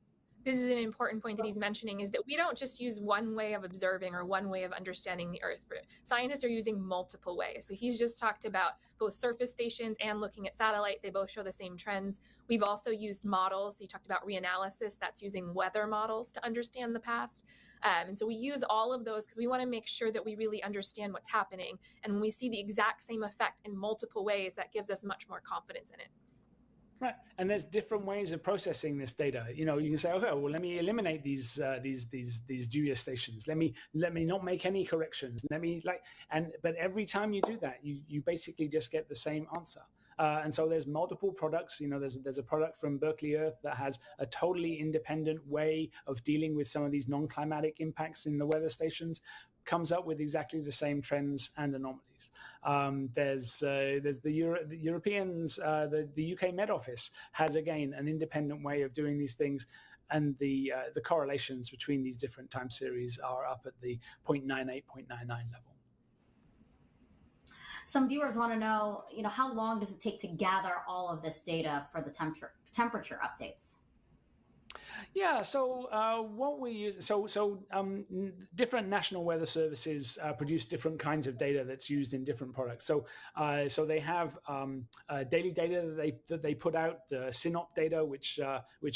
Speaker 2: is an important point that he's mentioning, is that we don't just use one way of observing or one way of understanding the Earth. Scientists are using multiple ways. So he's just talked about both surface stations and looking at satellite. They both show the same trends. We've also used models. So he talked about reanalysis. That's using weather models to understand the past. And so we use all of those because we want to make sure that we really understand what's happening. And when we see the exact same effect in multiple ways, that gives us much more confidence in it.
Speaker 3: Right, and there's different ways of processing this data. You can say, okay, well, let me eliminate these dubious stations. Let me not make any corrections. But every time you do that, you basically just get the same answer. And so there's multiple products. There's a product from Berkeley Earth that has a totally independent way of dealing with some of these non-climatic impacts in the weather stations. Comes up with exactly the same trends and anomalies. There's the Europeans, the UK Met Office has, again, an independent way of doing these things, and the correlations between these different time series are up at the 0.98, 0.99 level.
Speaker 1: Some viewers want to know, how long does it take to gather all of this data for the temperature updates?
Speaker 3: Yeah, so what we use, different national weather services produce different kinds of data that's used in different products. So they have daily data that they put out, the SYNOP data, which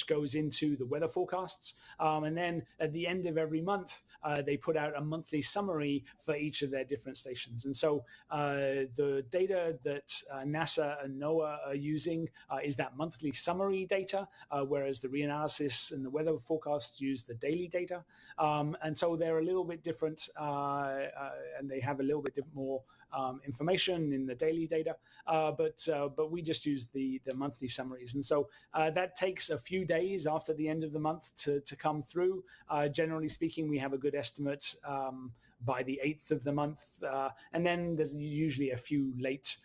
Speaker 3: goes into the weather forecasts, and then at the end of every month they put out a monthly summary for each of their different stations. And so the data that NASA and NOAA are using is that monthly summary data, whereas the reanalysis and the weather forecasts use the daily data, and so they're a little bit different, and they have a little bit more information in the daily data, but we just use the monthly summaries, and so that takes a few days after the end of the month to come through. Generally speaking, we have a good estimate by the 8th of the month, and then there's usually a few late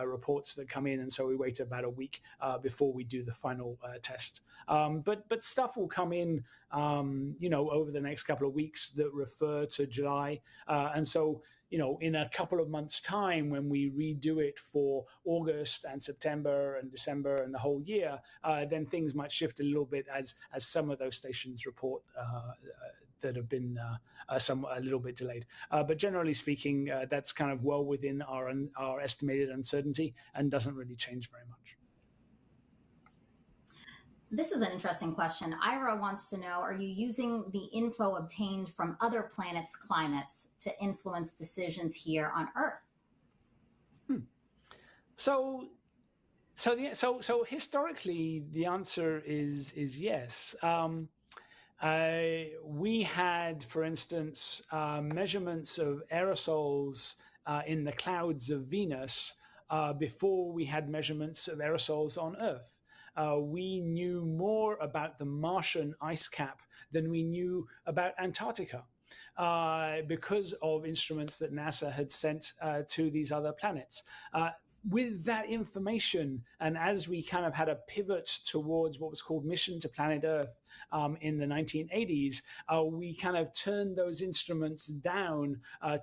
Speaker 3: reports that come in, and so we wait about a week before we do the final test. But stuff will come in, over the next couple of weeks that refer to July, and so in a couple of months' time, when we redo it for August and September and December and the whole year, then things might shift a little bit as some of those stations report that have been a little bit delayed. But generally speaking, that's kind of well within our estimated uncertainty and doesn't really change very much.
Speaker 1: This is an interesting question. Ira wants to know, are you using the info obtained from other planets' climates to influence decisions here on Earth?
Speaker 3: So historically, the answer is yes. We had, for instance, measurements of aerosols in the clouds of Venus before we had measurements of aerosols on Earth. We knew more about the Martian ice cap than we knew about Antarctica. because of instruments that NASA had sent to these other planets. With that information, and as we kind of had a pivot towards what was called Mission to Planet Earth in the 1980s, we kind of turned those instruments down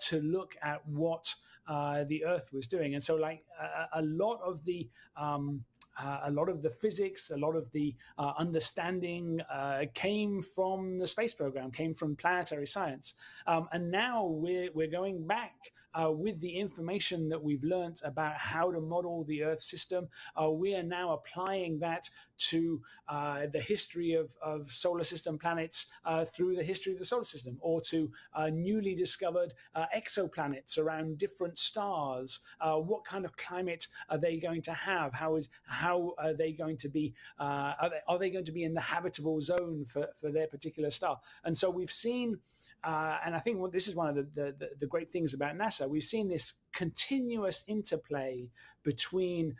Speaker 3: to look at what the Earth was doing. And so like a lot of the physics, a lot of the understanding came from the space program, came from planetary science. And now we're going back with the information that we've learned about how to model the Earth system. We are now applying that to the history of solar system planets through the history of the solar system, or to newly discovered exoplanets around different stars. What kind of climate are they going to have? How are they going to be? Are they going to be in the habitable zone for their particular star? And so we've seen, and I think this is one of the great things about NASA. We've seen this continuous interplay between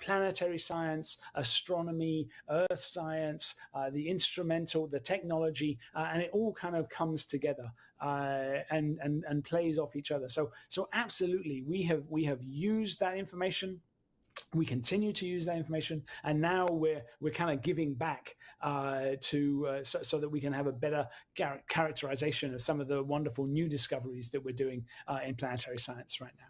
Speaker 3: planetary science, astronomy, earth science, the instrumental, the technology, and it all kind of comes together and plays off each other. So absolutely, we have used that information. We continue to use that information, and now we're kind of giving back so that we can have a better characterization of some of the wonderful new discoveries that we're doing in planetary science right now.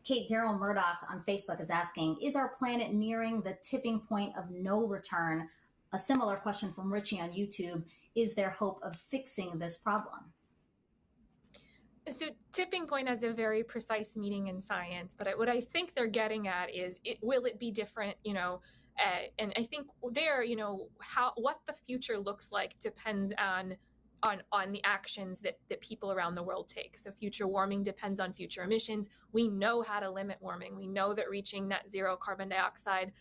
Speaker 1: Kate, Daryl Murdoch on Facebook is asking, is our planet nearing the tipping point of no return? A similar question from Richie on YouTube. Is there hope of fixing this problem?
Speaker 2: So tipping point has a very precise meaning in science, but what I think they're getting at is, will it be different, and I think there, what the future looks like depends on the actions that people around the world take. So future warming depends on future emissions. We know how to limit warming. We know that reaching net zero carbon dioxide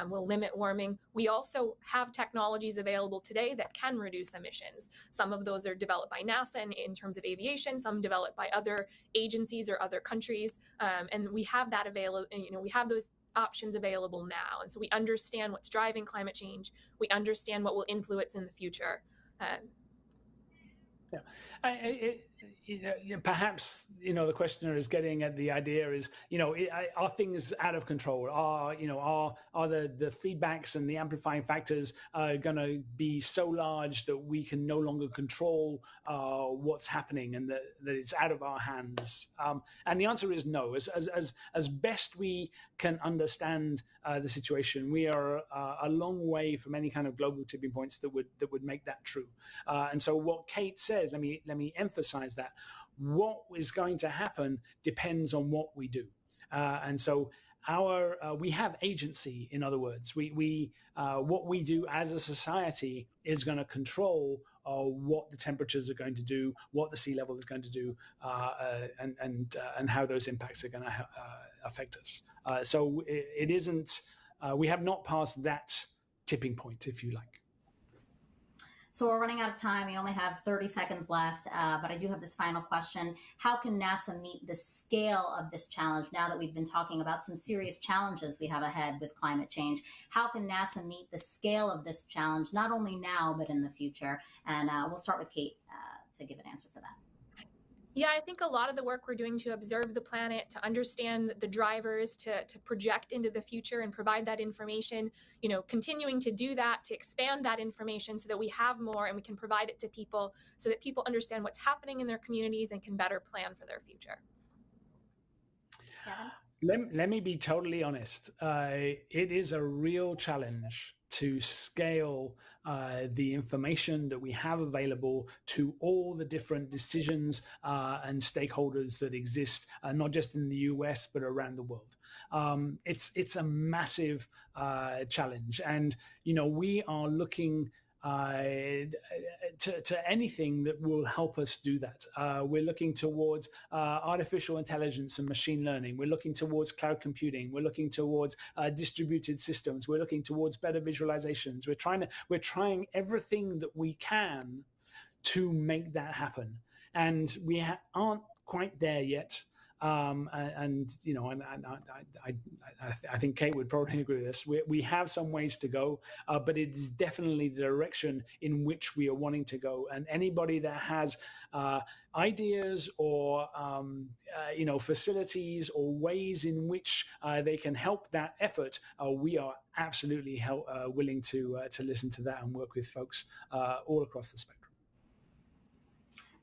Speaker 2: will limit warming. We also have technologies available today that can reduce emissions. Some of those are developed by NASA in terms of aviation, some developed by other agencies or other countries. And we have that available, we have those options available now. And so we understand what's driving climate change. We understand what will influence in the future.
Speaker 3: Perhaps the questioner is getting at the idea is, are things out of control? Are the feedbacks and the amplifying factors going to be so large that we can no longer control what's happening, and that it's out of our hands? And the answer is no. As best we can understand the situation, we are a long way from any kind of global tipping points that would make that true. And so what Kate says, let me emphasize that what is going to happen depends on what we do. And so we have agency. In other words, we what we do as a society is going to control what the temperatures are going to do, what the sea level is going to do, and how those impacts are going to affect us. So it isn't. We have not passed that tipping point, if you like.
Speaker 1: So we're running out of time. We only have 30 seconds left, but I do have this final question. How can NASA meet the scale of this challenge now that we've been talking about some serious challenges we have ahead with climate change? How can NASA meet the scale of this challenge, not only now, but in the future? And we'll start with Kate to give an answer for that.
Speaker 2: Yeah, I think a lot of the work we're doing to observe the planet, to understand the drivers, to project into the future and provide that information, continuing to do that, to expand that information so that we have more and we can provide it to people so that people understand what's happening in their communities and can better plan for their future.
Speaker 1: Kevin?
Speaker 3: Let me be totally honest. It is a real challenge to scale the information that we have available to all the different decisions and stakeholders that exist, not just in the US, but around the world. It's a massive challenge. And, we are looking to anything that will help us do that. We're looking towards artificial intelligence and machine learning. We're looking towards cloud computing. We're looking towards distributed systems. We're looking towards better visualizations. We're trying everything that we can to make that happen. And we aren't quite there yet. I think Kate would probably agree with this. We have some ways to go, but it is definitely the direction in which we are wanting to go. And anybody that has ideas or facilities or ways in which they can help that effort, we are absolutely willing to listen to that and work with folks all across the spectrum.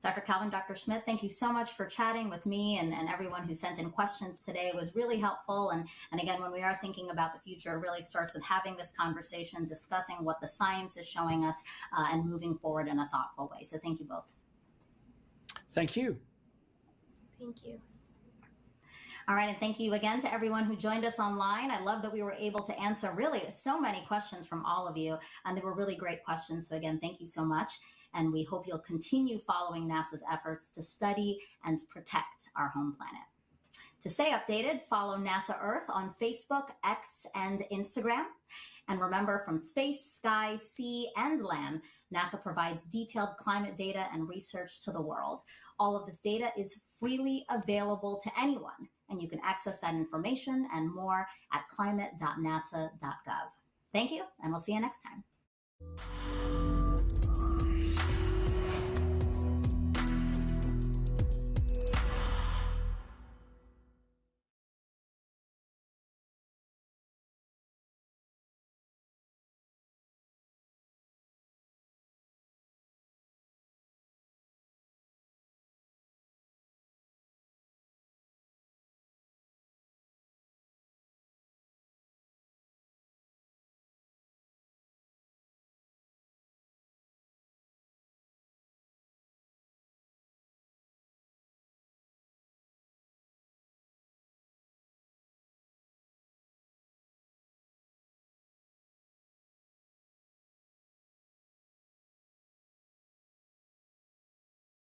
Speaker 1: Dr. Calvin, Dr. Smith, thank you so much for chatting with me and everyone who sent in questions today. It was really helpful. And again, when we are thinking about the future, it really starts with having this conversation, discussing what the science is showing us, and moving forward in a thoughtful way. So thank you both.
Speaker 3: Thank you.
Speaker 2: Thank you.
Speaker 1: All right, and thank you again to everyone who joined us online. I love that we were able to answer really so many questions from all of you, and they were really great questions. So again, thank you so much. And we hope you'll continue following NASA's efforts to study and protect our home planet. To stay updated, follow NASA Earth on Facebook, X, and Instagram. And remember, from space, sky, sea, and land, NASA provides detailed climate data and research to the world. All of this data is freely available to anyone, and you can access that information and more at climate.nasa.gov. Thank you, and we'll see you next time.